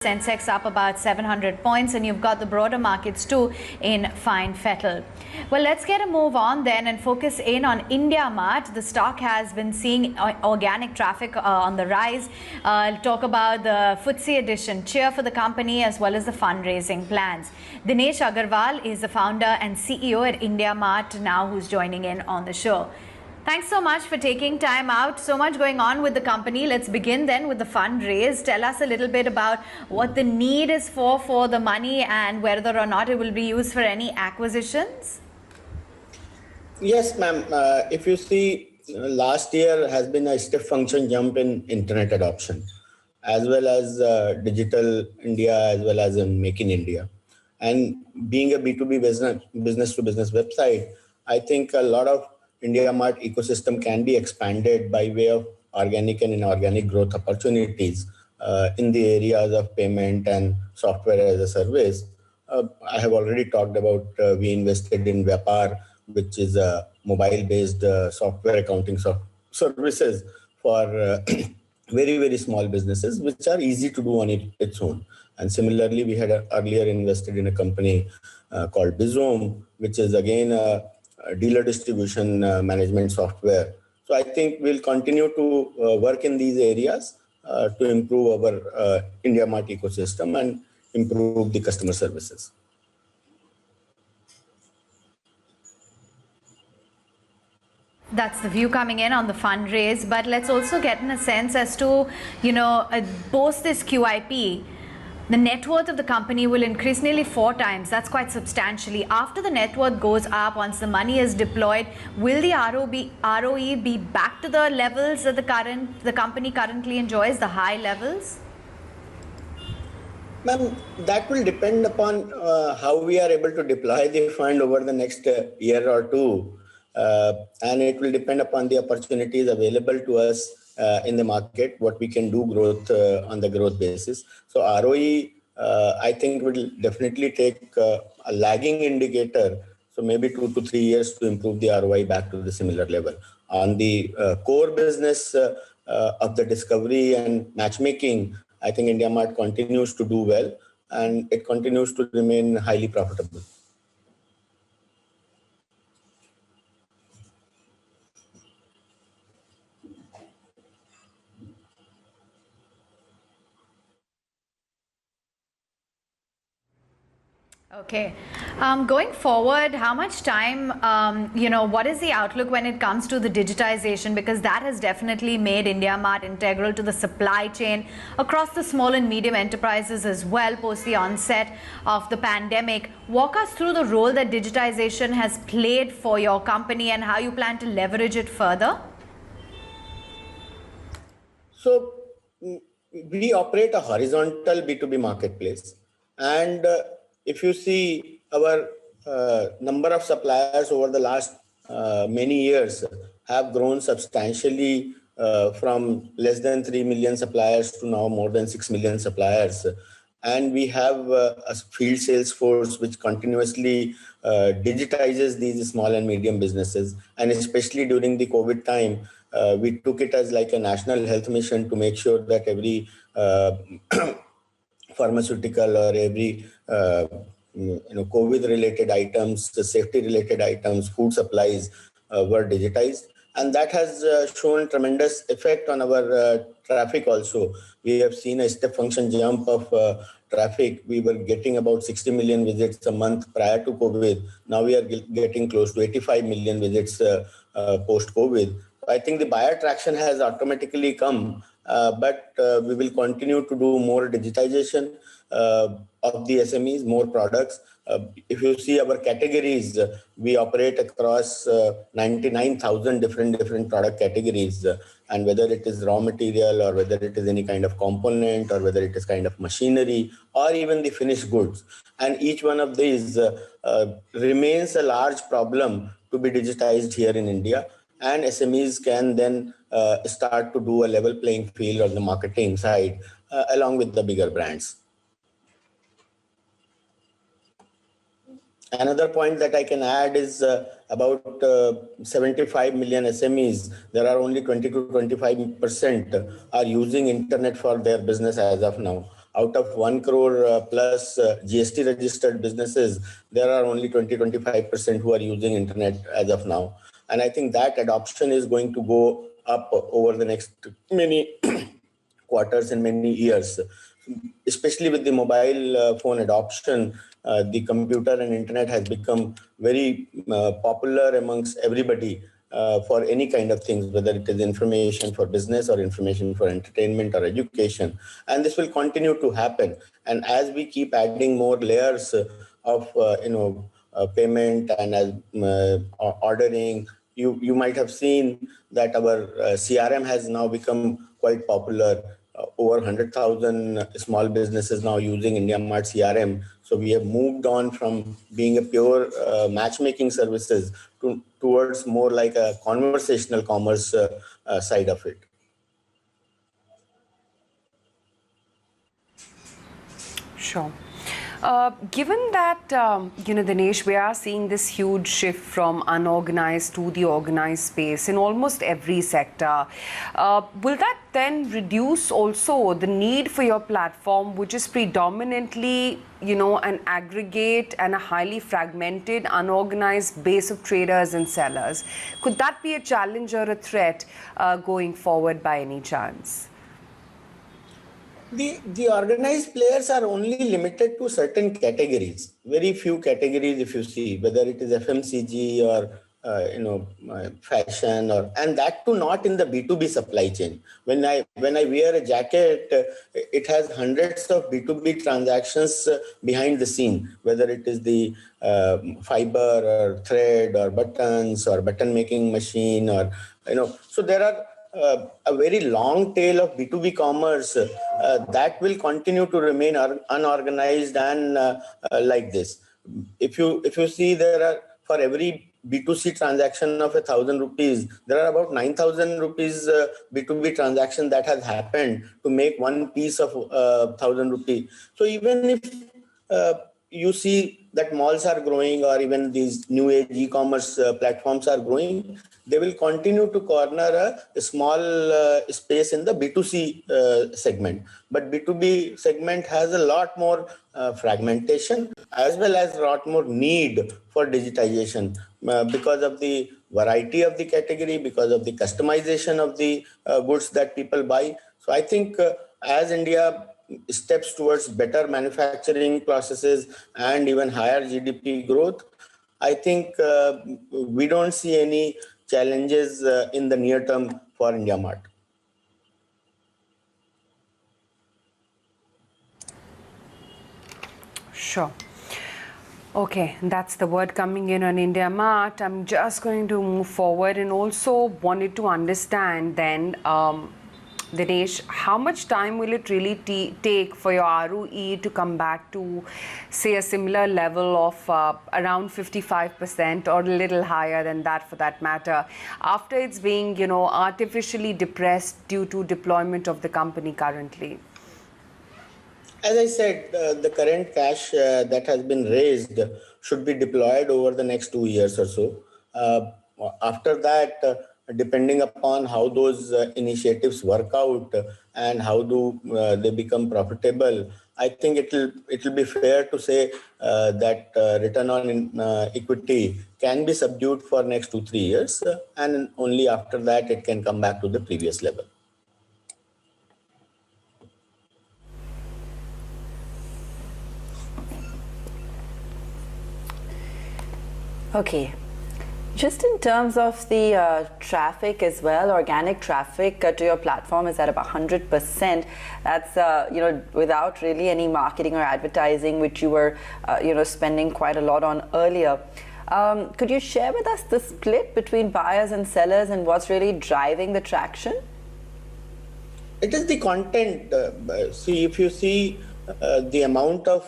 Sensex up about 700 points, and you've got the broader markets too in fine fettle. Well, let's get a move on then and focus in on IndiaMart. The stock has been seeing organic traffic on the rise. I'll talk about the FTSE edition, cheer for the company as well as the fundraising plans. Dinesh Agarwal is the founder and CEO at IndiaMart now, who's joining in on the show. Thanks so much for taking time out. So much going on with the company. Let's begin then with the fundraise. Tell us a little bit about what the need is for the money and whether or not it will be used for any acquisitions. Yes, ma'am. If you see, last year has been a step function jump in internet adoption, as well as digital India, as well as in Make in India. And being a B2B business to business website, I think a lot of IndiaMart ecosystem can be expanded by way of organic and inorganic growth opportunities in the areas of payment and software as a service. I have already talked about we invested in Vyapar, which is a mobile-based software accounting services for very, very small businesses, which are easy to do on its own. And similarly, we had earlier invested in a company called Bizome, which is again a dealer distribution management software. So I think we'll continue to work in these areas to improve our IndiaMart ecosystem and improve the customer services. That's the view coming in on the fundraise, but let's also get in a sense as to, post this QIP, the net worth of the company will increase nearly 4 times. That's quite substantially. After the net worth goes up, once the money is deployed, will the ROE be back to the levels that the company currently enjoys, the high levels? Ma'am, that will depend upon how we are able to deploy the fund over the next year or two. And it will depend upon the opportunities available to us in the market, what we can do growth on the growth basis. So ROE, I think will definitely take a lagging indicator. So maybe 2 to 3 years to improve the ROI back to the similar level. On the core business of the discovery and matchmaking, I think IndiaMart continues to do well and it continues to remain highly profitable. Okay. Going forward, how much time, what is the outlook when it comes to the digitization? Because that has definitely made IndiaMart integral to the supply chain across the small and medium enterprises as well, post the onset of the pandemic. Walk us through the role that digitization has played for your company and how you plan to leverage it further. So we operate a horizontal B2B marketplace, and if you see our number of suppliers over the last many years have grown substantially from less than 3 million suppliers to now more than 6 million suppliers. And we have a field sales force which continuously digitizes these small and medium businesses. And especially during the COVID time, we took it as like a national health mission to make sure that every pharmaceutical or every COVID-related items, the safety-related items, food supplies were digitized, and that has shown tremendous effect on our traffic. Also, we have seen a step function jump of traffic. We were getting about 60 million visits a month prior to COVID. Now we are getting close to 85 million visits post-COVID. I think the buyer traction has automatically come. But we will continue to do more digitization of the SMEs, more products. If you see our categories, we operate across 99,000 different product categories, and whether it is raw material or whether it is any kind of component or whether it is kind of machinery or even the finished goods. And each one of these remains a large problem to be digitized here in India. And SMEs can then start to do a level playing field on the marketing side along with the bigger brands. Another point that I can add is about 75 million SMEs. There are only 20 to 25% are using internet for their business as of now. out of 1 crore plus GST registered businesses, there are only 20-25% who are using internet as of now. And I think that adoption is going to go up over the next many quarters and many years. Especially with the mobile phone adoption, the computer and internet has become very popular amongst everybody for any kind of things, whether it is information for business or information for entertainment or education. And this will continue to happen. And as we keep adding more layers of payment and as ordering, you might have seen that our CRM has now become quite popular. Over 100,000 small businesses now using IndiaMart CRM. So we have moved on from being a pure matchmaking services towards more like a conversational commerce side of it. Sure. Given that, Dinesh, we are seeing this huge shift from unorganized to the organized space in almost every sector, will that then reduce also the need for your platform, which is predominantly, an aggregate and a highly fragmented, unorganized base of traders and sellers? Could that be a challenge or a threat going forward by any chance? The organized players are only limited to certain categories, very few categories. If you see whether it is FMCG or fashion, and that too not in the B2B supply chain. When I wear a jacket, it has hundreds of B2B transactions behind the scene, whether it is the fiber or thread or buttons or button making machine or so there are a very long tail of B2B commerce that will continue to remain unorganized and like this. If you see, there are, for every B2C transaction of 1,000 rupees, there are about 9,000 rupees B2B transaction that has happened to make one piece of 1,000 rupees. So even if you see that malls are growing or even these new age e-commerce platforms are growing, they will continue to corner a small space in the B2C segment. But B2B segment has a lot more fragmentation as well as a lot more need for digitization because of the variety of the category, because of the customization of the goods that people buy. So I think as India steps towards better manufacturing processes and even higher GDP growth, I think we don't see any challenges in the near term for IndiaMart. Sure. Okay, that's the word coming in on IndiaMart. I'm just going to move forward and also wanted to understand then, Dinesh, how much time will it really take for your ROE to come back to, say, a similar level of around 55% or a little higher than that for that matter, after it's being, artificially depressed due to deployment of the company currently? As I said, the current cash that has been raised should be deployed over the next 2 years or so. After that, depending upon how those initiatives work out and how do they become profitable, I think it'll be fair to say that return on equity can be subdued for next 2-3 years, and only after that it can come back to the previous level. Okay. Just in terms of the traffic as well, organic traffic to your platform is at about 100%. That's without really any marketing or advertising, which you were spending quite a lot on earlier. Could you share with us the split between buyers and sellers and what's really driving the traction? It is the content. See, if you see the amount of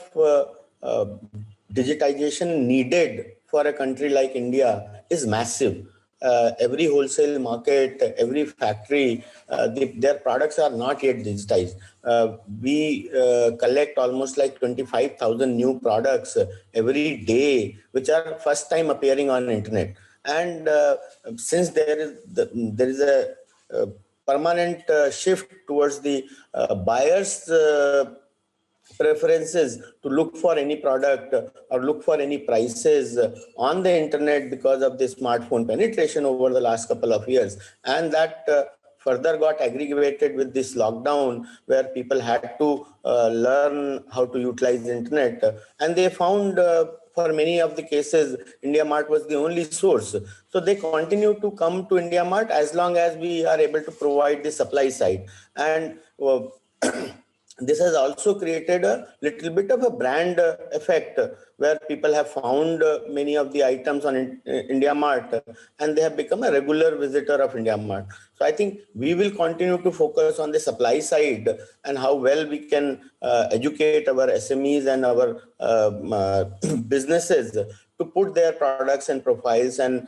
digitization needed for a country like India is massive. Every wholesale market, every factory, their products are not yet digitized. We collect almost like 25,000 new products every day, which are first time appearing on the internet. And since there is a permanent shift towards the buyers preferences to look for any product or look for any prices on the internet because of the smartphone penetration over the last couple of years. And that further got aggravated with this lockdown, where people had to learn how to utilize the internet. And they found for many of the cases, IndiaMart was the only source. So they continue to come to IndiaMart as long as we are able to provide the supply side. And this has also created a little bit of a brand effect, where people have found many of the items on IndiaMart, and they have become a regular visitor of IndiaMart. So I think we will continue to focus on the supply side and how well we can educate our SMEs and our businesses to put their products and profiles and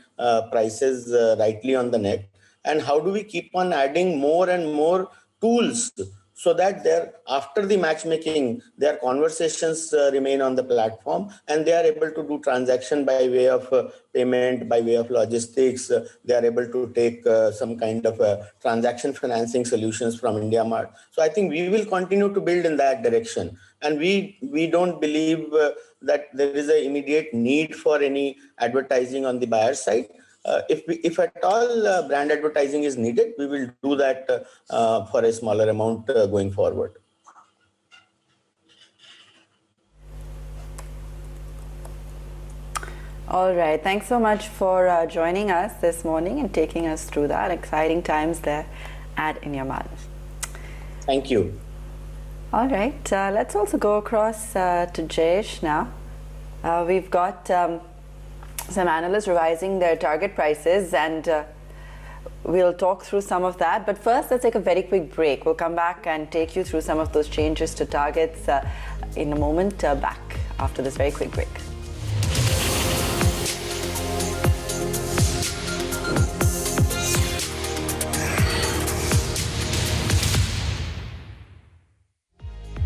prices rightly on the net. And how do we keep on adding more and more tools so that after the matchmaking, their conversations remain on the platform, and they are able to do transaction by way of payment, by way of logistics. They are able to take some kind of transaction financing solutions from IndiaMart. So I think we will continue to build in that direction. And we don't believe that there is an immediate need for any advertising on the buyer side. If at all brand advertising is needed, we will do that for a smaller amount going forward. All right. Thanks so much for joining us this morning and taking us through that. Exciting times there at IndiaMart. Thank you. All right. Let's also go across to Jayesh now. We've got some analysts revising their target prices, and we'll talk through some of that. But first, let's take a very quick break. We'll come back and take you through some of those changes to targets in a moment. Back after this very quick break.